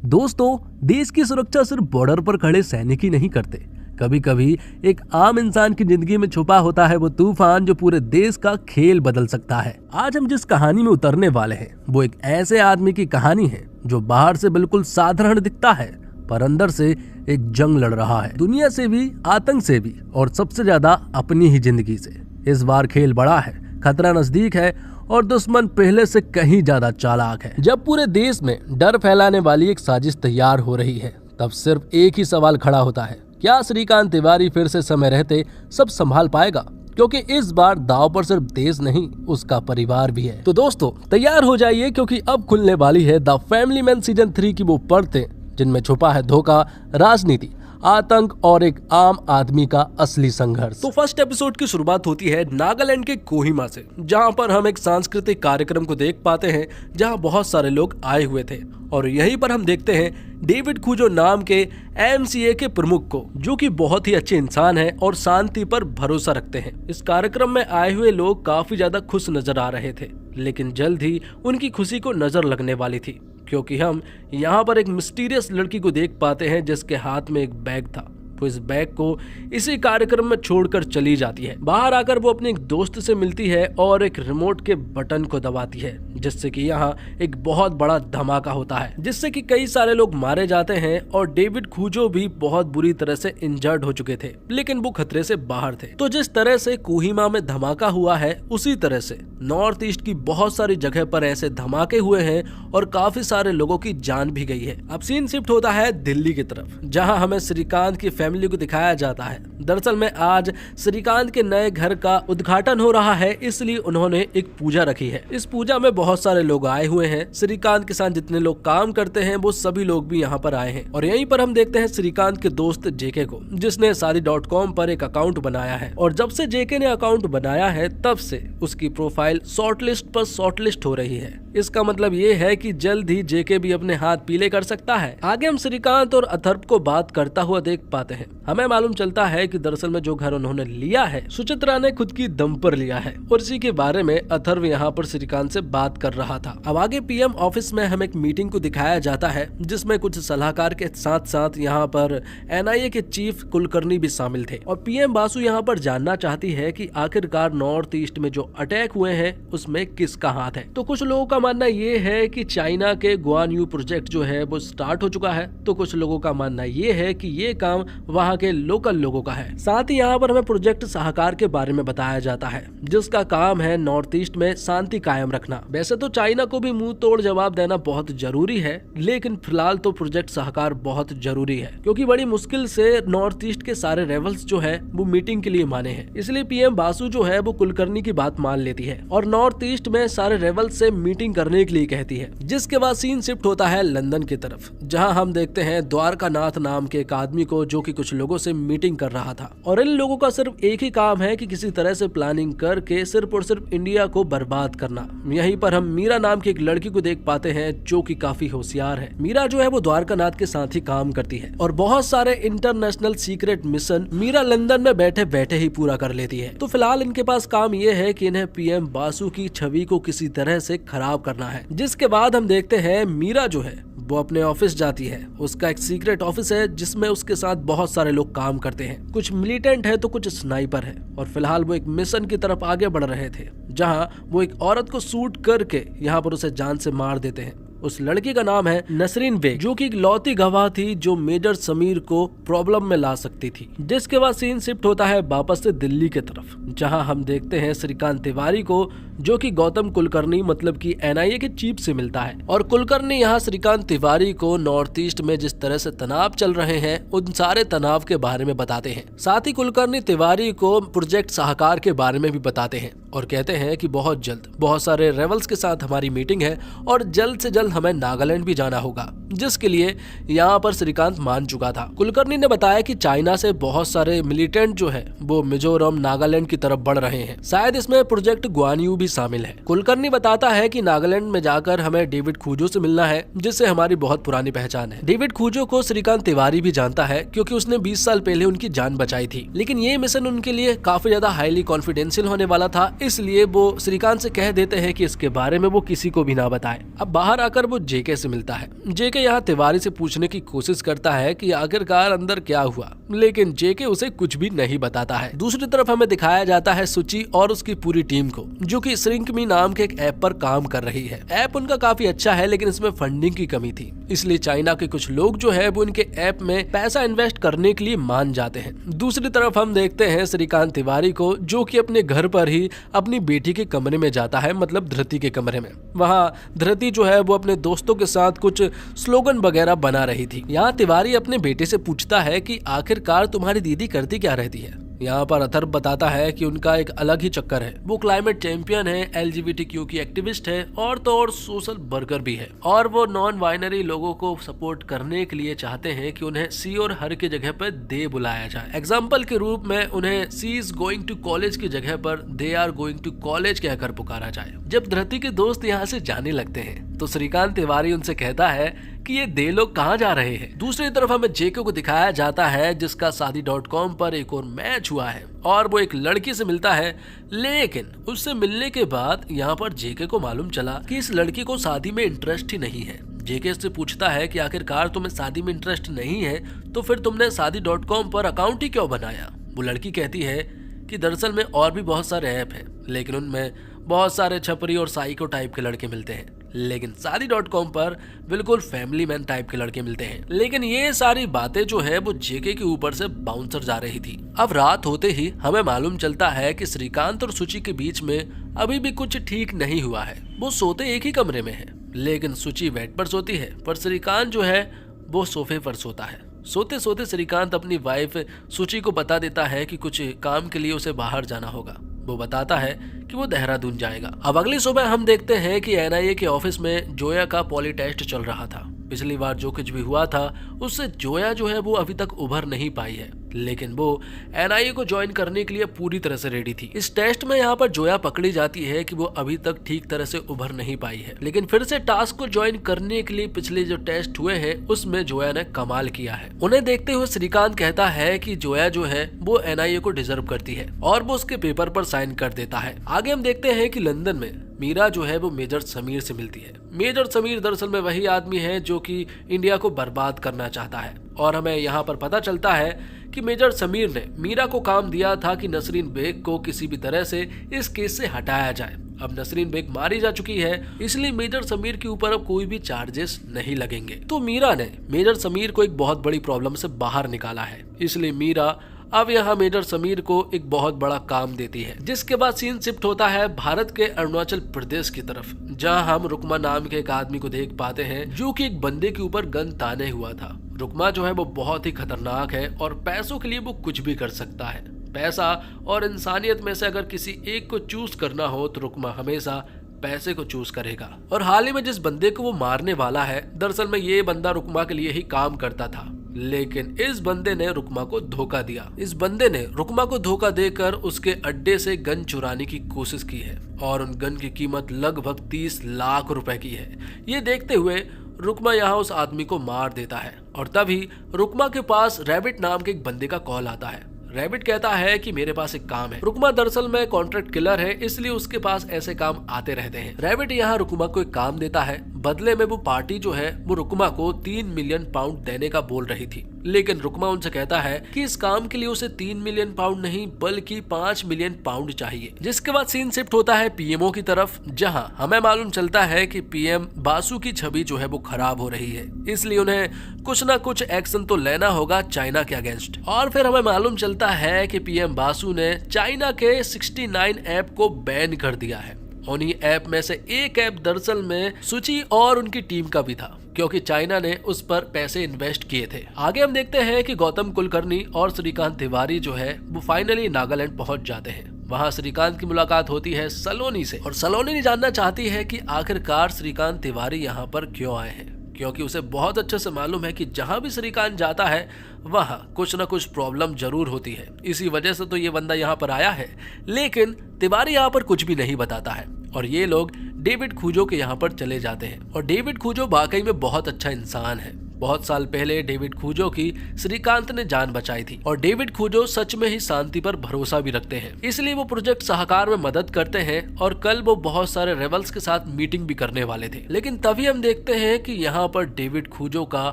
दोस्तों, देश की सुरक्षा सिर्फ बॉर्डर पर खड़े सैनिक ही नहीं करते। कभी कभी एक आम इंसान की जिंदगी में छुपा होता है वो तूफान जो पूरे देश का खेल बदल सकता है। आज हम जिस कहानी में उतरने वाले हैं वो एक ऐसे आदमी की कहानी है जो बाहर से बिल्कुल साधारण दिखता है पर अंदर से एक जंग लड़ रहा है, दुनिया से भी, आतंक से भी और सबसे ज्यादा अपनी ही जिंदगी से। इस बार खेल बड़ा है, खतरा नजदीक है और दुश्मन पहले से कहीं ज्यादा चालाक है। जब पूरे देश में डर फैलाने वाली एक साजिश तैयार हो रही है तब सिर्फ एक ही सवाल खड़ा होता है, क्या श्रीकांत तिवारी फिर से समय रहते सब संभाल पाएगा? क्योंकि इस बार दांव पर सिर्फ देश नहीं, उसका परिवार भी है। तो दोस्तों तैयार हो जाइए क्योंकि अब खुलने वाली है द फैमिली मैन सीजन 3 की वो परतें जिनमें छुपा है धोखा, राजनीति, आतंक और एक आम आदमी का असली संघर्ष। तो फर्स्ट एपिसोड की शुरुआत होती है नागालैंड के कोहिमा से, जहां पर हम एक सांस्कृतिक कार्यक्रम को देख पाते हैं जहां बहुत सारे लोग आए हुए थे और यहीं पर हम देखते हैं डेविड खूजो नाम के एमसीए के प्रमुख को, जो कि बहुत ही अच्छे इंसान हैं और शांति पर भरोसा रखते हैं। इस कार्यक्रम में आए हुए लोग काफी ज्यादा खुश नजर आ रहे थे, लेकिन जल्द ही उनकी खुशी को नजर लगने वाली थी क्योंकि हम यहाँ पर एक मिस्टीरियस लड़की को देख पाते हैं जिसके हाथ में एक बैग था। वो इस बैग को इसी कार्यक्रम में छोड़कर चली जाती है। बाहर आकर वो अपने एक दोस्त से मिलती है और एक रिमोट के बटन को दबाती है जिससे कि यहाँ एक बहुत बड़ा धमाका होता है जिससे कि कई सारे लोग मारे जाते हैं और डेविड खूजो भी बहुत बुरी तरह से इंजर्ड हो चुके थे, लेकिन वो खतरे से बाहर थे। तो जिस तरह से कोहिमा में धमाका हुआ है उसी तरह से नॉर्थ ईस्ट की बहुत सारी जगह पर ऐसे धमाके हुए हैं और काफी सारे लोगों की जान भी गई है। अब सीन शिफ्ट होता है दिल्ली की तरफ, जहाँ हमें श्रीकांत की फैमिली को दिखाया जाता है। दरअसल में आज श्रीकांत के नए घर का उद्घाटन हो रहा है, इसलिए उन्होंने एक पूजा रखी है। इस पूजा में बहुत सारे लोग आए हुए हैं। श्रीकांत के साथ जितने लोग काम करते हैं वो सभी लोग भी यहाँ पर आए हैं और यहीं पर हम देखते हैं श्रीकांत के दोस्त जेके को, जिसने शादी.com पर एक अकाउंट बनाया है और जब से जेके ने अकाउंट बनाया है तब से उसकी प्रोफाइल शॉर्टलिस्ट पर शॉर्टलिस्ट हो रही है। इसका मतलब ये है कि जल्द ही जेके भी अपने हाथ पीले कर सकता है। आगे हम श्रीकांत और अथर्व को बात करता हुआ देख पाते हैं। हमें मालूम चलता है कि दरअसल में जो घर उन्होंने लिया है सुचित्रा ने खुद की दम पर लिया है और इसी के बारे में अथर्व यहाँ पर श्रीकांत से बात कर रहा था। अब आगे पीएम ऑफिस में हमें एक मीटिंग को दिखाया जाता है जिसमें कुछ सलाहकार के साथ साथ यहाँ पर एनआईए के चीफ कुलकर्णी भी शामिल थे और पीएम बासु यहाँ पर जानना चाहती है कि आखिरकार नॉर्थ ईस्ट में जो अटैक हुए हैं उसमें किसका हाथ है। तो कुछ लोगों का मानना ये है कि चाइना के गुआनयू प्रोजेक्ट जो है वो स्टार्ट हो चुका है, तो कुछ लोगों का मानना ये है कि ये काम वहाँ के लोकल लोगों का है। साथ ही यहाँ पर हमें प्रोजेक्ट सहकार के बारे में बताया जाता है जिसका काम है नॉर्थ ईस्ट में शांति कायम रखना। वैसे तो चाइना को भी मुंह तोड़ जवाब देना बहुत जरूरी है, लेकिन फिलहाल तो प्रोजेक्ट सहकार बहुत जरूरी है क्योंकि बड़ी मुश्किल से नॉर्थ ईस्ट के सारे रेबल्स जो है वो मीटिंग के लिए माने हैं। इसलिए पीएम बासु जो है वो कुलकर्णी की बात मान लेती है और नॉर्थ ईस्ट में सारे रेबल्स से मीटिंग करने के लिए कहती है। जिसके बाद सीन शिफ्ट होता है लंदन की तरफ, जहां हम देखते हैं द्वारकानाथ नाम के एक आदमी को जो कि कुछ लोगों से मीटिंग कर रहा था और इन लोगों का सिर्फ एक ही काम है कि किसी तरह से प्लानिंग करके सिर्फ और सिर्फ इंडिया को बर्बाद करना। यहीं पर हम मीरा नाम की एक लड़की को देख पाते हैं जो कि काफी होशियार है। मीरा जो है वो द्वारकानाथ के साथ ही काम करती है और बहुत सारे international secret mission Meera London में बैठे बैठे ही पूरा कर लेती है। तो फिलहाल इनके पास काम ये है कि इन्हें पीएम बासु की छवि को किसी तरह से खराब करना है। जिसके बाद हम देखते हैं मीरा जो है वो अपने ऑफिस जाती है। उसका एक सीक्रेट ऑफिस है जिसमें उसके साथ बहुत सारे लोग काम करते हैं, कुछ मिलिटेंट है तो कुछ स्नाइपर है और फिलहाल वो एक मिशन की तरफ आगे बढ़ रहे थे जहां वो एक औरत को शूट करके यहाँ पर उसे जान से मार देते हैं। उस लड़की का नाम है नसरीन बेग, जो कि इकलौती गवाह थी जो मेजर समीर को प्रॉब्लम में ला सकती थी। जिसके बाद सीन शिफ्ट होता है वापस से दिल्ली की तरफ, जहां हम देखते हैं श्रीकांत तिवारी को जो कि गौतम कुलकर्णी मतलब कि एनआईए के चीफ से मिलता है और कुलकर्णी यहाँ श्रीकांत तिवारी को नॉर्थ ईस्ट में जिस तरह से तनाव चल रहे हैं उन सारे तनाव के बारे में बताते हैं। साथ ही कुलकर्णी तिवारी को प्रोजेक्ट सहकार के बारे में भी बताते हैं और कहते हैं कि बहुत जल्द बहुत सारे रेबल्स के साथ हमारी मीटिंग है और जल्द से जल्द हमें नागालैंड भी जाना होगा, जिसके लिए यहाँ पर श्रीकांत मान चुका था। कुलकर्णी ने बताया कि चाइना से बहुत सारे मिलिटेंट जो है वो मिजोरम नागालैंड की तरफ बढ़ रहे हैं, शायद इसमें प्रोजेक्ट गुआनयू भी शामिल है। कुलकर्णी बताता है कि नागालैंड में जाकर हमें डेविड खूजो से मिलना है जिससे हमारी बहुत पुरानी पहचान है। डेविड खूजो को श्रीकांत तिवारी भी जानता है क्योंकि उसने 20 साल पहले उनकी जान बचाई थी, लेकिन ये मिशन उनके लिए काफी ज्यादा हाईली कॉन्फिडेंशियल होने वाला था, इसलिए वो श्रीकांत से कह देते हैं कि इसके बारे में वो किसी को भी ना बताए। अब बाहर आकर जाकर वो जेके से मिलता है। जेके यहाँ तिवारी से पूछने की कोशिश करता है कि आखिरकार अंदर क्या हुआ, लेकिन जेके उसे कुछ भी नहीं बताता है। दूसरी तरफ हमें दिखाया जाता है सुची और उसकी पूरी टीम को, जो कि श्रिंकमी नाम के एक ऐप पर काम कर रही है। ऐप उनका काफी अच्छा है, लेकिन इसमें फंडिंग की कमी थी, इसलिए चाइना के कुछ लोग जो है वो इनके ऐप में पैसा इन्वेस्ट करने के लिए मान जाते हैं। दूसरी तरफ हम देखते हैं श्रीकांत तिवारी को, जो कि अपने घर पर ही अपनी बेटी के कमरे में जाता है, मतलब धृति के कमरे में। वहाँ धृति जो है वो अपने दोस्तों के साथ कुछ स्लोगन वगैरह बना रही थी। यहाँ तिवारी अपने बेटे से पूछता है कि आखिरकार तुम्हारी दीदी करती क्या रहती है। यहाँ पर अथर्व बताता है कि उनका एक अलग ही चक्कर है, वो क्लाइमेट चैंपियन है, LGBTQ की एक्टिविस्ट है और तो और सोशल वर्कर भी है, और वो नॉन बाइनरी लोगों को सपोर्ट करने के लिए चाहते हैं कि उन्हें सी और हर की जगह पर दे बुलाया जाए। एग्जाम्पल के रूप में उन्हें she is going to college की जगह पर they are going to college कहकर पुकारा जाए। जब धृति के दोस्त यहाँ से जाने लगते हैं तो श्रीकांत तिवारी उनसे कहता है कि ये दे लोग कहाँ जा रहे हैं। दूसरी तरफ हमें जेके को दिखाया जाता है, जिसका शादी.com पर एक और मैच हुआ है और वो एक लड़की से मिलता है, लेकिन उससे मिलने के बाद यहाँ पर जेके को मालूम चला कि इस लड़की को शादी में इंटरेस्ट ही नहीं है। जेके से पूछता है कि आखिरकार तुम्हें शादी में इंटरेस्ट नहीं है तो फिर तुमने शादी.com पर अकाउंट ही क्यों बनाया। वो लड़की कहती है कि दरअसल में और भी बहुत सारे ऐप हैं, लेकिन उनमें बहुत सारे छपरी और साइको टाइप के लड़के मिलते हैं, लेकिन शादी.com पर बिल्कुल फैमिली मैन टाइप के लड़के मिलते हैं। लेकिन ये सारी बातें जो है वो जेके के ऊपर से बाउंसर जा रही थी। अब रात होते ही हमें मालूम चलता है कि श्रीकांत और सुची के बीच में अभी भी कुछ ठीक नहीं हुआ है। वो सोते एक ही कमरे में है, लेकिन सुची बेड पर सोती है, पर श्रीकांत जो है वो सोफे पर सोता है। सोते सोते श्रीकांत अपनी वाइफ सुची को बता देता है कि कुछ काम के लिए उसे बाहर जाना होगा। वो बताता है कि वो देहरादून जाएगा। अब अगली सुबह हम देखते हैं कि NIA के ऑफिस में जोया का पॉली टेस्ट चल रहा था। पिछली बार जो कुछ भी हुआ था उससे जोया जो है वो अभी तक उभर नहीं पाई है, लेकिन वो NIA को ज्वाइन करने के लिए पूरी तरह से रेडी थी। इस टेस्ट में यहाँ पर जोया पकड़ी जाती है कि वो अभी तक ठीक तरह से उभर नहीं पाई है, लेकिन फिर से टास्क को ज्वाइन करने के लिए पिछले जो टेस्ट हुए हैं उसमें जोया ने कमाल किया है। उन्हें देखते हुए श्रीकांत कहता है कि जोया जो है वो NIA को डिजर्व करती है और वो उसके पेपर पर साइन कर देता है। आगे हम देखते हैं कि लंदन में मीरा जो है वो मेजर समीर से मिलती है। मेजर समीर दरअसल में वही आदमी है जो कि इंडिया को बर्बाद करना चाहता है, और हमें यहाँ पर पता चलता है कि मेजर समीर ने मीरा को काम दिया था कि नसरीन बेग को किसी भी तरह से इस केस से हटाया जाए। अब नसरीन बेग मारी जा चुकी है, इसलिए मेजर समीर के ऊपर अब कोई भी चार्जेस नहीं लगेंगे। तो मीरा ने मेजर समीर को एक बहुत बड़ी प्रॉब्लम से बाहर निकाला है, इसलिए मीरा अब यहाँ मेजर समीर को एक बहुत बड़ा काम देती है। जिसके बाद सीन शिफ्ट होता है भारत के अरुणाचल प्रदेश की तरफ, जहाँ हम रुकमा नाम के एक आदमी को देख पाते हैं जो कि एक बंदे के ऊपर गन ताने हुआ था। रुकमा जो है वो बहुत ही खतरनाक है और पैसों के लिए वो कुछ भी कर सकता है। पैसा और इंसानियत में से अगर किसी एक को चूज करना हो तो रुकमा हमेशा पैसे को चूज करेगा। और हाल ही में जिस बंदे को वो मारने वाला है, दरअसल में ये बंदा रुकमा के लिए ही काम करता था, लेकिन इस बंदे ने रुकमा को धोखा दिया। इस बंदे ने रुकमा को धोखा देकर उसके अड्डे से गन चुराने की कोशिश की है और उन गन की कीमत लगभग 30 लाख रुपए की है। ये देखते हुए रुकमा यहाँ उस आदमी को मार देता है और तभी रुकमा के पास रैबिट नाम के एक बंदे का कॉल आता है। रैबिट कहता है कि मेरे पास एक काम है। रुकमा दरअसल में कॉन्ट्रैक्ट किलर है, इसलिए उसके पास ऐसे काम आते रहते हैं। रैबिट यहाँ रुकमा को एक काम देता है, बदले में वो पार्टी जो है वो रुकमा को 3 मिलियन पाउंड देने का बोल रही थी, लेकिन रुकमा उनसे कहता है कि इस काम के लिए उसे 3 मिलियन पाउंड नहीं बल्कि 5 मिलियन पाउंड चाहिए। जिसके बाद सीन शिफ्ट होता है पीएमओ की तरफ, जहां हमें मालूम चलता है कि पीएम बासु की छवि जो है वो खराब हो रही है, इसलिए उन्हें कुछ ना कुछ एक्शन तो लेना होगा चाइना के अगेंस्ट। और फिर हमें मालूम चलता है कि पीएम बासु ने चाइना के 69 ऐप को बैन कर दिया है। उन्हीं ऐप में से एक ऐप दरअसल में सुची और उनकी टीम का भी था, क्योंकि चाइना ने उस पर पैसे इन्वेस्ट किए थे। आगे हम देखते हैं कि गौतम कुलकर्णी और श्रीकांत तिवारी जो है वो फाइनली नागालैंड पहुंच जाते हैं। वहां श्रीकांत की मुलाकात होती है सलोनी से, और सलोनी जानना चाहती है कि आखिरकार श्रीकांत तिवारी यहाँ पर क्यों आए हैं, क्योंकि उसे बहुत अच्छे से मालूम है कि जहां भी श्रीकांत जाता है वहां कुछ न कुछ प्रॉब्लम जरूर होती है। इसी वजह से तो ये बंदा यहाँ पर आया है, लेकिन तिवारी यहाँ पर कुछ भी नहीं बताता है और ये लोग डेविड खूजो के यहाँ पर चले जाते हैं। और डेविड खूजो वाकई में बहुत अच्छा इंसान है, बहुत साल पहले डेविड खूजो की श्रीकांत ने जान बचाई थी और डेविड खूजो सच में ही शांति पर भरोसा भी रखते हैं, इसलिए वो प्रोजेक्ट सहकार में मदद करते हैं और कल वो बहुत सारे रेबल्स के साथ मीटिंग भी करने वाले थे। लेकिन तभी हम देखते हैं कि यहाँ पर डेविड खूजो का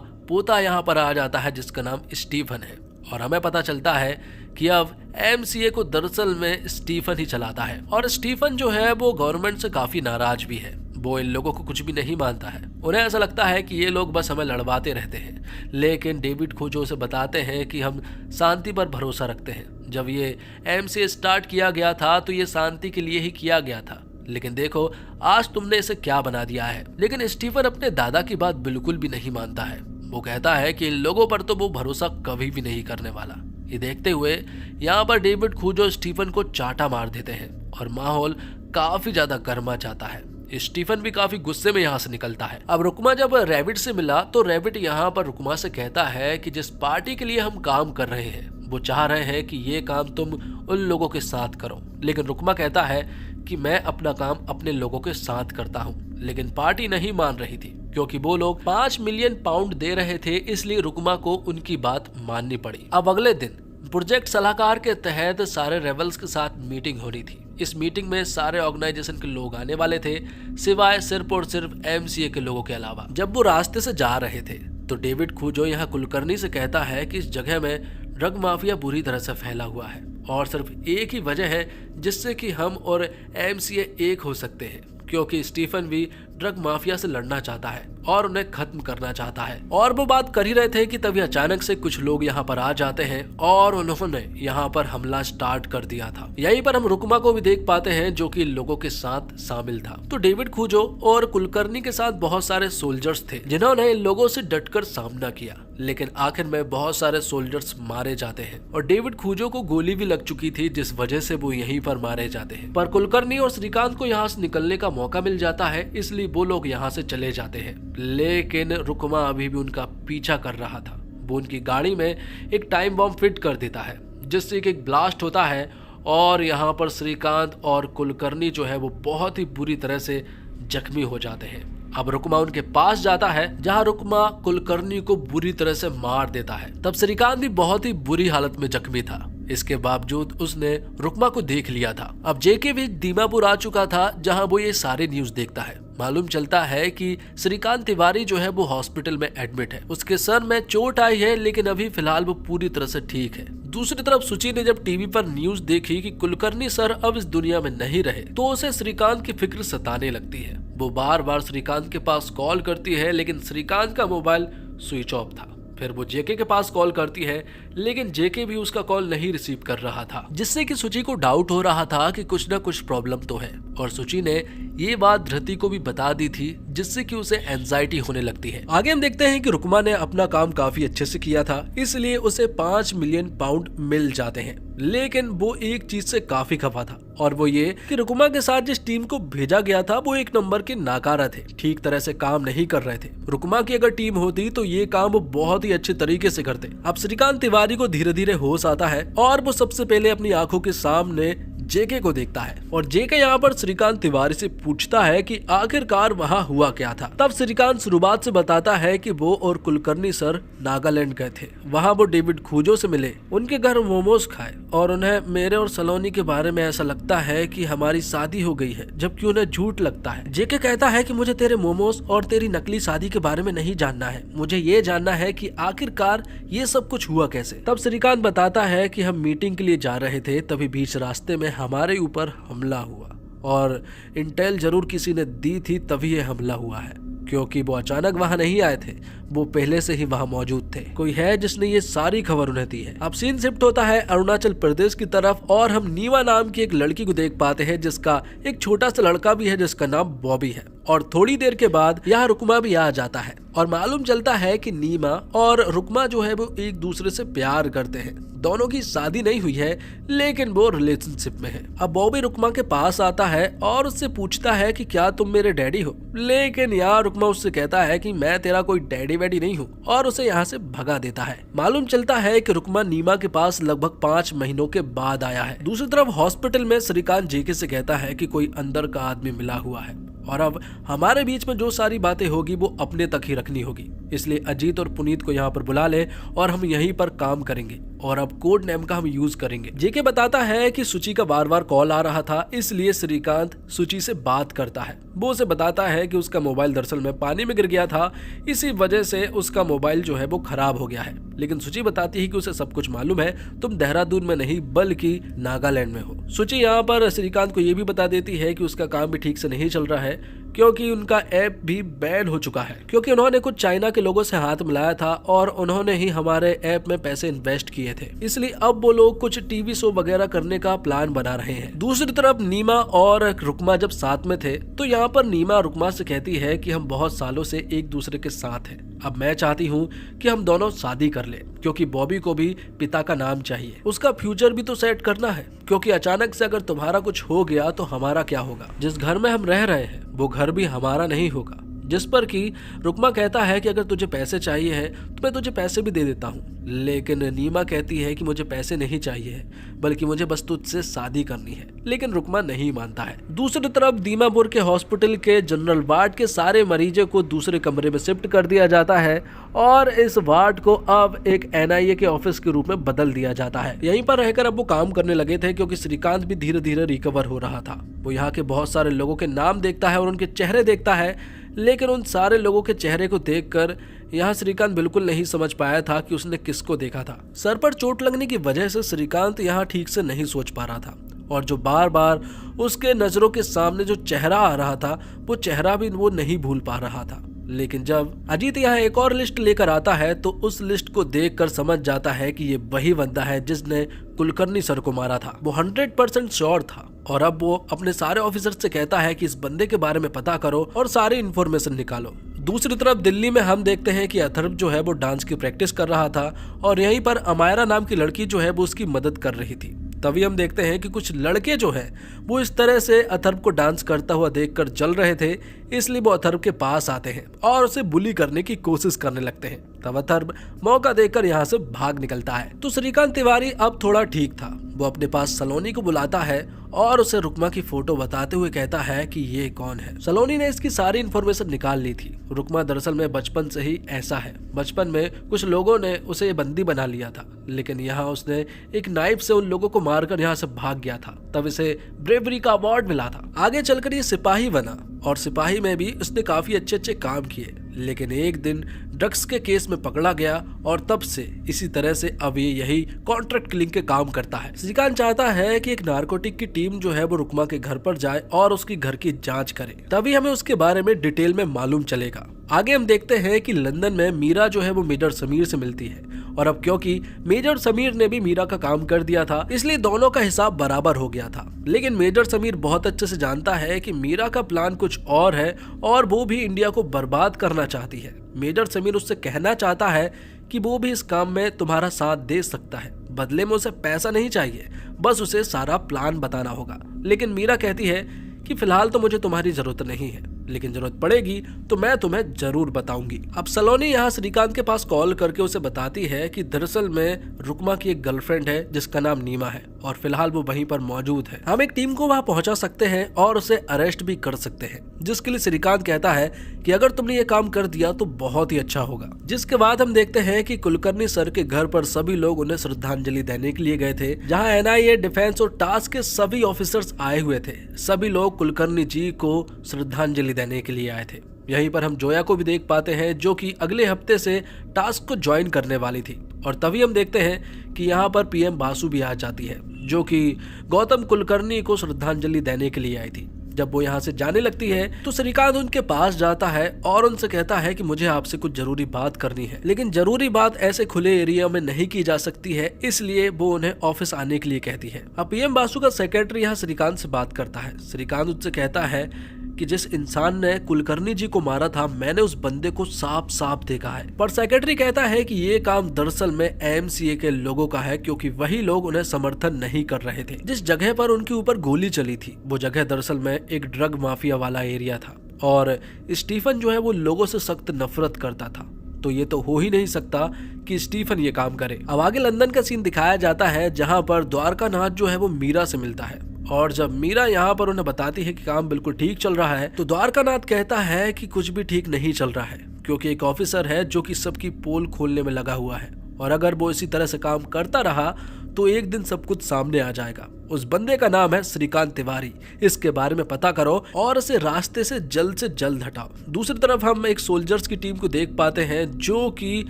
पोता यहाँ पर आ जाता है जिसका नाम स्टीफन है और हमें पता चलता है कि अब एमसीए को दरअसल में स्टीफन ही चलाता है और स्टीफन जो है वो गवर्नमेंट से काफी नाराज भी है। वो इन लोगों को कुछ भी नहीं मानता है, उन्हें ऐसा लगता है कि ये लोग बस हमें लड़वाते रहते हैं। लेकिन डेविड खूजो से बताते हैं कि हम शांति पर भरोसा रखते हैं। जब ये एमसीए स्टार्ट किया गया था तो ये शांति के लिए ही किया गया था, लेकिन देखो आज तुमने इसे क्या बना दिया है। लेकिन स्टीफन अपने दादा की बात बिल्कुल भी नहीं मानता है। वो कहता है कि इन लोगों पर तो वो भरोसा कभी भी नहीं करने वाला। ये देखते हुए यहाँ पर डेविड खूजो स्टीफन को चाटा मार देते हैं और माहौल काफी ज्यादा गर्मा जाता है। स्टीफन भी काफी गुस्से में यहाँ से निकलता है। अब रुकमा जब रैबिट से मिला तो रैबिट यहाँ पर रुकमा से कहता है कि जिस पार्टी के लिए हम काम कर रहे हैं वो चाह रहे हैं कि ये काम तुम उन लोगों के साथ करो, लेकिन रुकमा कहता है कि मैं अपना काम अपने लोगों के साथ करता हूँ। लेकिन पार्टी नहीं मान रही थी क्योंकि वो लोग 5 मिलियन पाउंड दे रहे थे, इसलिए रुकमा को उनकी बात माननी पड़ी। अब अगले दिन प्रोजेक्ट सलाहकार के तहत सारे रेबल्स के साथ मीटिंग हो रही थी। इस मीटिंग में सारे ऑर्गेनाइजेशन के लोग आने वाले थे, सिवाय सिर्फ और सिर्फ एमसीए के लोगों के अलावा। जब वो रास्ते से जा रहे थे तो डेविड खूजो यहाँ कुलकर्णी से कहता है कि इस जगह में ड्रग माफिया बुरी तरह से फैला हुआ है और सिर्फ एक ही वजह है जिससे कि हम और एमसीए एक हो सकते हैं, क्योंकि स्टीफन भी ड्रग माफिया से लड़ना चाहता है और उन्हें खत्म करना चाहता है। और वो बात कर ही रहे थे कि तभी अचानक से कुछ लोग यहाँ पर आ जाते हैं और उन्होंने यहाँ पर हमला स्टार्ट कर दिया था। यहीं पर हम रुकमा को भी देख पाते हैं जो कि लोगों के साथ शामिल था। तो डेविड खूजो और कुलकर्णी के साथ बहुत सारे सोल्जर्स थे जिन्होंने इन लोगों से डटकर सामना किया, लेकिन आखिर में बहुत सारे सोल्जर्स मारे जाते हैं और डेविड खूजो को गोली भी लग चुकी थी जिस वजह से वो यहीं पर मारे जाते हैं। पर कुलकर्णी और श्रीकांत को यहाँ से निकलने का मौका मिल जाता है, इसलिए वो लोग यहाँ से चले जाते हैं। लेकिन रुकमा अभी भी उनका पीछा कर रहा था। वो उनकी गाड़ी में एक टाइम बम फिट कर देता है जिससे कि एक ब्लास्ट होता है और यहाँ पर श्रीकांत और कुलकर्णी जो है वो बहुत ही बुरी तरह से जख्मी हो जाते हैं। अब रुकमा उनके पास जाता है जहां रुकमा कुलकर्णी को बुरी तरह से मार देता है। तब श्रीकांत भी बहुत ही बुरी हालत में जख्मी था, इसके बावजूद उसने रुकमा को देख लिया था। अब जेके भी दीमापुर आ चुका था जहां वो ये सारे न्यूज देखता है। मालूम चलता है कि श्रीकांत तिवारी जो है वो हॉस्पिटल में एडमिट है, उसके सर में चोट आई है लेकिन अभी फिलहाल वो पूरी तरह से ठीक है। दूसरी तरफ सुची ने जब टीवी पर न्यूज देखी कि कुलकर्णी सर अब इस दुनिया में नहीं रहे तो उसे श्रीकांत की फिक्र सताने लगती है। वो बार बार श्रीकांत के पास कॉल करती है लेकिन श्रीकांत का मोबाइल स्विच ऑफ था। फिर वो जेके के पास कॉल करती है लेकिन जेके भी उसका कॉल नहीं रिसीव कर रहा था, जिससे कि सुची को डाउट हो रहा था कि कुछ न कुछ प्रॉब्लम तो है। और सुची ने ये बात धृति को भी बता दी थी जिससे कि उसे एंजाइटी होने लगती है। आगे हम देखते हैं कि रुकमा ने अपना काम काफी अच्छे से किया था, इसलिए उसे 5 मिलियन पाउंड मिल जाते हैं। लेकिन वो एक चीज से काफी खफा था और वो ये कि रुकमा के साथ जिस टीम को भेजा गया था वो एक नंबर के नाकारा थे, ठीक तरह से काम नहीं कर रहे थे। रुकमा की अगर टीम होती तो ये काम वो बहुत ही अच्छे तरीके से करते। अब श्रीकांत तिवारी को धीरे धीरे होश आता है और वो सबसे पहले अपनी आंखों के सामने जेके को देखता है और जेके यहाँ पर श्रीकांत तिवारी से पूछता है कि आखिरकार वहाँ हुआ क्या था। तब श्रीकांत शुरुआत से बताता है कि वो और कुलकर्णी सर नागालैंड गए थे। वहाँ वो डेविड खूजो से मिले, उनके घर मोमोज खाए और उन्हें मेरे और सलोनी के बारे में ऐसा लगता है कि हमारी शादी हो गई है, जबकि उन्हें झूठ लगता है। जेके कहता है कि मुझे तेरे मोमोज और तेरी नकली शादी के बारे में नहीं जानना है, मुझे ये जानना है कि आखिरकार ये सब कुछ हुआ कैसे। तब श्रीकांत बताता है कि हम मीटिंग के लिए जा रहे थे, तभी बीच रास्ते में हमारे ऊपर हमला हुआ और इंटेल जरूर किसी ने दी थी, तभी ये हमला हुआ है, क्योंकि वो अचानक वहां नहीं आए थे, वो पहले से ही वहां मौजूद थे। कोई है जिसने ये सारी खबर उन्हें दी है। अब सीन शिफ्ट होता है अरुणाचल प्रदेश की तरफ और हम नीवा नाम की एक लड़की को देख पाते हैं जिसका एक छोटा सा लड़का भी है जिसका नाम बॉबी है। और थोड़ी देर के बाद यहाँ रुकमा भी आ जाता है और मालूम चलता है कि नीमा और रुकमा जो है वो एक दूसरे से प्यार करते हैं। दोनों की शादी नहीं हुई है लेकिन वो रिलेशनशिप में है। अब बॉबी रुकमा के पास आता है और उससे पूछता है कि क्या तुम मेरे डैडी हो, लेकिन यहाँ रुकमा उससे कहता है कि मैं तेरा कोई डैडी वैडी नहीं हूँ और उसे यहाँ से भगा देता है। मालूम चलता है कि रुकमा नीमा के पास लगभग 5 महीनों के बाद आया है। दूसरी तरफ हॉस्पिटल में श्रीकांत जेके से कहता है कि कोई अंदर का आदमी मिला हुआ है और अब हमारे बीच में जो सारी बातें होगी वो अपने तक ही रखनी होगी। इसलिए अजीत और पुनीत को यहाँ पर बुला ले और हम यहीं पर काम करेंगे और अब कोड नेम का हम यूज करेंगे। जेके बताता है कि सुची का बार बार कॉल आ रहा था, इसलिए श्रीकांत सुची से बात करता है। वो उसे बताता है कि उसका मोबाइल दरअसल में पानी में गिर गया था, इसी वजह से उसका मोबाइल जो है वो खराब हो गया है। लेकिन सुची बताती है कि उसे सब कुछ मालूम है, तुम देहरादून में नहीं बल्कि नागालैंड में हो। सुची यहाँ पर श्रीकांत को ये भी बता देती है कि उसका काम भी ठीक से नहीं चल रहा है क्योंकि उनका ऐप भी बैन हो चुका है, क्योंकि उन्होंने कुछ चाइना के लोगों से हाथ मिलाया था और उन्होंने ही हमारे ऐप में पैसे इन्वेस्ट किए थे। इसलिए अब वो लोग कुछ टीवी शो वगैरह करने का प्लान बना रहे हैं। दूसरी तरफ नीमा और रुकमा जब साथ में थे तो यहाँ पर नीमा रुकमा से कहती है कि हम बहुत सालों से एक दूसरे के साथ हैं, अब मैं चाहती हूँ कि हम दोनों शादी कर ले, क्योंकि बॉबी को भी पिता का नाम चाहिए, उसका फ्यूचर भी तो सेट करना है, क्योंकि अचानक से अगर तुम्हारा कुछ हो गया तो हमारा क्या होगा। जिस घर में हम रह रहे हैं वो घर भी हमारा नहीं होगा। जिस पर कि रुकमा कहता है कि अगर तुझे पैसे चाहिए है तो मैं तुझे पैसे भी दे देता हूँ, लेकिन नीमा कहती है कि मुझे पैसे नहीं चाहिए है, बल्कि मुझे बस तुझसे शादी करनी है। लेकिन रुकमा नहीं मानता है। दूसरी तरफ दीमापुर के हॉस्पिटल के जनरल वार्ड के सारे मरीजों को दूसरे कमरे में शिफ्ट कर दिया जाता है और इस वार्ड को अब एक एनआईए के ऑफिस के रूप में बदल दिया जाता है। यहीं पर रहकर अब वो काम करने लगे थे, क्योंकि श्रीकांत भी धीरे धीरे रिकवर हो रहा था। वो यहाँ के बहुत सारे लोगों के नाम देखता है और उनके चेहरे देखता है, लेकिन उन सारे लोगों के चेहरे को देखकर यहाँ श्रीकांत बिल्कुल नहीं समझ पाया था कि उसने किसको देखा था। सर पर चोट लगने की वजह से श्रीकांत यहाँ ठीक से नहीं सोच पा रहा था और जो बार बार उसके नजरों के सामने जो चेहरा आ रहा था वो चेहरा भी वो नहीं भूल पा रहा था। लेकिन जब अजीत यहाँ एक और लिस्ट लेकर आता है तो उस लिस्ट को देखकर समझ जाता है कि ये वही बंदा है जिसने कुलकर्णी सर को मारा था। वो 100% श्योर था और अब वो अपने सारे ऑफिसर से कहता है कि इस बंदे के बारे में पता करो और सारी इन्फॉर्मेशन निकालो। दूसरी तरफ दिल्ली में हम देखते हैं कि अथर्व जो है वो डांस की प्रैक्टिस कर रहा था और यहीं पर अमायरा नाम की लड़की जो है वो उसकी मदद कर रही थी। तभी हम देखते हैं कि कुछ लड़के जो हैं वो इस तरह से अथर्व को डांस करता हुआ देखकर जल रहे थे, इसलिए वो अथर्व के पास आते हैं और उसे बुली करने की कोशिश करने लगते हैं। तब अथर्व मौका देकर यहाँ से भाग निकलता है। तो श्रीकांत तिवारी अब थोड़ा ठीक था। वो अपने पास सलोनी को बुलाता है और उसे रुकमा की फोटो बताते हुए कहता है कि ये कौन है। सलोनी ने इसकी सारी इन्फॉर्मेशन निकाल ली थी। रुकमा दरअसल में बचपन से ही ऐसा है। बचपन में कुछ लोगों ने उसे बंदी बना लिया था, लेकिन यहाँ उसने एक नाइफ से उन लोगों को मारकर यहाँ से भाग गया था, तब इसे ब्रेवरी का अवार्ड मिला था। आगे चलकर ये सिपाही बना और सिपाही में भी उसने काफी अच्छे अच्छे काम किए, लेकिन एक दिन ड्रग्स के केस में पकड़ा गया और तब से इसी तरह से अब ये यही कॉन्ट्रैक्ट किलिंग के काम करता है। श्रीकांत चाहता है कि एक नारकोटिक की टीम जो है वो रुकमा के घर पर जाए और उसकी घर की जांच करे, तभी हमें उसके बारे में डिटेल में मालूम चलेगा। आगे हम देखते हैं कि लंदन में मीरा जो है वो मेजर समीर से मिलती है और अब क्योंकि मेजर समीर ने भी मीरा का काम कर दिया था, इसलिए दोनों का हिसाब बराबर हो गया था। लेकिन मेजर समीर बहुत अच्छे से जानता है कि मीरा का प्लान कुछ और है और वो भी इंडिया को बर्बाद करना चाहती है। मेजर समीर उससे कहना चाहता है कि वो भी इस काम में तुम्हारा साथ दे सकता है, बदले में उसे पैसा नहीं चाहिए, बस उसे सारा प्लान बताना होगा। लेकिन मीरा कहती है कि फिलहाल तो मुझे तुम्हारी जरूरत नहीं है, लेकिन जरूरत पड़ेगी तो मैं तुम्हें जरूर बताऊंगी। अब सलोनी यहाँ श्रीकांत के पास कॉल करके उसे बताती है कि दरअसल में रुकमा की एक गर्लफ्रेंड है जिसका नाम नीमा है और फिलहाल वो वहीं पर मौजूद है। हम एक टीम को वहाँ पहुंचा सकते हैं और उसे अरेस्ट भी कर सकते हैं, जिसके लिए श्रीकांत कहता है कि अगर तुमने ये काम कर दिया तो बहुत ही अच्छा होगा। जिसके बाद हम देखते हैं कि कुलकर्णी सर के घर पर सभी लोग उन्हें श्रद्धांजलि देने के लिए गए थे, जहाँ एनआईए, डिफेंस और टास्क के सभी ऑफिसर्स आए हुए थे। सभी लोग कुलकर्णी जी को श्रद्धांजलि देने के लिए आए थे। यहीं पर हम जोया को भी देख पाते हैं जो कि अगले हफ्ते से टास्क को ज्वाइन करने वाली थी और तभी हम देखते हैं कि यहाँ पर पीएम बासु भी आ जाती है जो कि गौतम कुलकर्णी को श्रद्धांजलि देने के लिए आई थी। जब वो यहाँ से जाने लगती है तो श्रीकांत उनके पास जाता है और उनसे कहता है कि मुझे आपसे कुछ जरूरी बात करनी है, लेकिन जरूरी बात ऐसे खुले एरिया में नहीं की जा सकती है, इसलिए वो उन्हें ऑफिस आने के लिए कहती है। अब पीएम बासु का सेक्रेटरी यहाँ श्रीकांत से बात करता है। श्रीकांत उससे कहता है कि जिस इंसान ने कुलकर्णी जी को मारा था मैंने उस बंदे को साफ साफ देखा है, पर सेक्रेटरी कहता है कि ये काम दरअसल में एमसीए के लोगों का है, क्योंकि वही लोग उन्हें समर्थन नहीं कर रहे थे। जिस जगह पर उनके ऊपर गोली चली थी वो जगह दरअसल में एक ड्रग माफिया वाला एरिया था और स्टीफन जो है वो लोगों से सख्त नफरत करता था, तो ये तो हो ही नहीं सकता कि स्टीफन ये काम करे। अब आगे लंदन का सीन दिखाया जाता है जहाँ पर द्वारका नाथ जो है वो मीरा से मिलता है और जब मीरा यहाँ पर उन्हें बताती है कि काम बिल्कुल ठीक चल रहा है तो द्वारकानाथ कहता है कि कुछ भी ठीक नहीं चल रहा है, क्योंकि एक ऑफिसर है जो कि सबकी पोल खोलने में लगा हुआ है और अगर वो इसी तरह से काम करता रहा तो एक दिन सब कुछ सामने आ जाएगा। उस बंदे का नाम है श्रीकांत तिवारी, इसके बारे में पता करो और इसे रास्ते से जल्द हटाओ। दूसरी तरफ हम एक सोल्जर्स की टीम को देख पाते हैं जो कि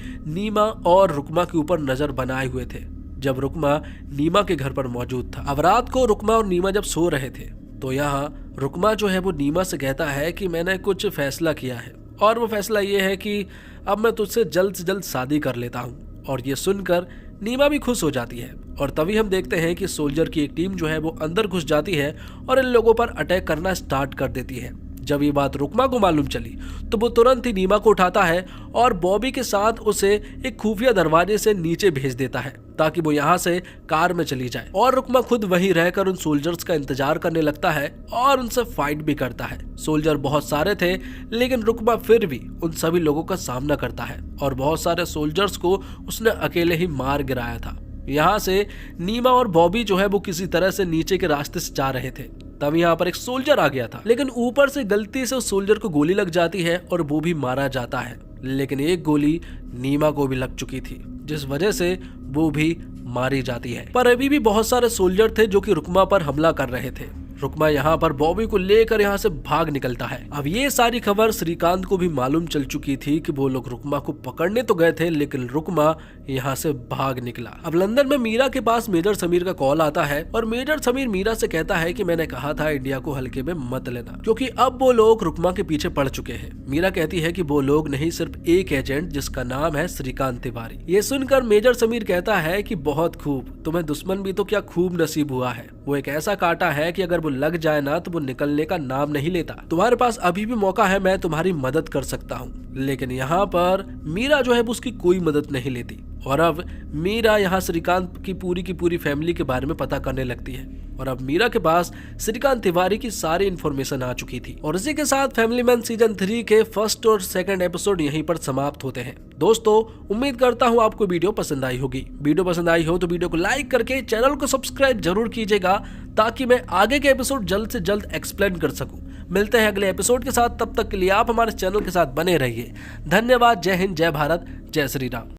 नीमा और रुकमा के ऊपर नजर बनाए हुए थे जब रुकमा नीमा के घर पर मौजूद था। अब रात को रुकमा और नीमा जब सो रहे थे तो यहाँ रुकमा जो है वो नीमा से कहता है कि मैंने कुछ फैसला किया है और वो फैसला ये है कि अब मैं तुझसे जल्द से जल्द शादी कर लेता हूँ। और ये सुनकर नीमा भी खुश हो जाती है और तभी हम देखते हैं कि सोल्जर की एक टीम जो है वो अंदर घुस जाती है और इन लोगों पर अटैक करना स्टार्ट कर देती है। जब ये बात रुकमा को मालूम चली तो वो तुरंत ही नीमा को उठाता है और बॉबी के साथ उसे एक खुफिया दरवाजे से नीचे भेज देता है ताकि वो यहाँ से कार में चली जाए। और रुकमा खुद वहीं रहकर उन सोल्जर्स का इंतजार करने लगता है और उनसे फाइट भी करता है। सोल्जर बहुत सारे थे लेकिन रुकमा फिर भी उन सभी लोगों का सामना करता है और बहुत सारे सोल्जर्स को उसने अकेले ही मार गिराया था। यहाँ से नीमा और बॉबी जो है वो किसी तरह से नीचे के रास्ते से जा रहे थे तब यहाँ पर एक सोल्जर आ गया था, लेकिन ऊपर से गलती से उस सोल्जर को गोली लग जाती है और वो भी मारा जाता है। लेकिन एक गोली नीमा को भी लग चुकी थी जिस वजह से वो भी मारी जाती है। पर अभी भी बहुत सारे सोल्जर थे जो कि रुकमा पर हमला कर रहे थे। रुकमा यहाँ पर बॉबी को लेकर यहाँ से भाग निकलता है। अब ये सारी खबर श्रीकांत को भी मालूम चल चुकी थी कि वो लोग रुकमा को पकड़ने तो गए थे लेकिन रुकमा यहाँ से भाग निकला। अब लंदन में मीरा के पास मेजर समीर का कॉल आता है और मेजर समीर मीरा से कहता है कि मैंने कहा था इंडिया को हल्के में मत लेना क्योंकि अब वो लोग रुकमा के पीछे पड़ चुके हैं। मीरा कहती है कि वो लोग नहीं, सिर्फ एक एजेंट जिसका नाम है श्रीकांत तिवारी। ये सुनकर मेजर समीर कहता है कि बहुत खूब, तुम्हें दुश्मन भी तो क्या खूब नसीब हुआ है। वो एक ऐसा कांटा है कि अगर वो लग जाए ना तो वो निकलने का नाम नहीं लेता। तुम्हारे पास अभी भी मौका है, मैं तुम्हारी मदद कर सकता हूँ। लेकिन यहाँ पर मीरा जो है वो उसकी कोई मदद नहीं लेती और अब मीरा यहाँ श्रीकांत की पूरी फैमिली के बारे में पता करने लगती है और अब मीरा के पास श्रीकांत तिवारी की सारी इन्फॉर्मेशन आ चुकी थी। और इसी के साथ फैमिली मैन सीजन 3 के फर्स्ट और सेकंड एपिसोड यहीं पर समाप्त होते हैं। दोस्तों, उम्मीद करता हूँ आपको वीडियो पसंद आई होगी। वीडियो पसंद आई हो तो वीडियो को लाइक करके चैनल को सब्सक्राइब जरूर कीजिएगा ताकि मैं आगे के एपिसोड जल्द से जल्द एक्सप्लेन कर सकूं। मिलते हैं अगले एपिसोड के साथ, तब तक के लिए आप हमारे चैनल के साथ बने रहिए। धन्यवाद। जय हिंद, जय भारत, जय श्री राम।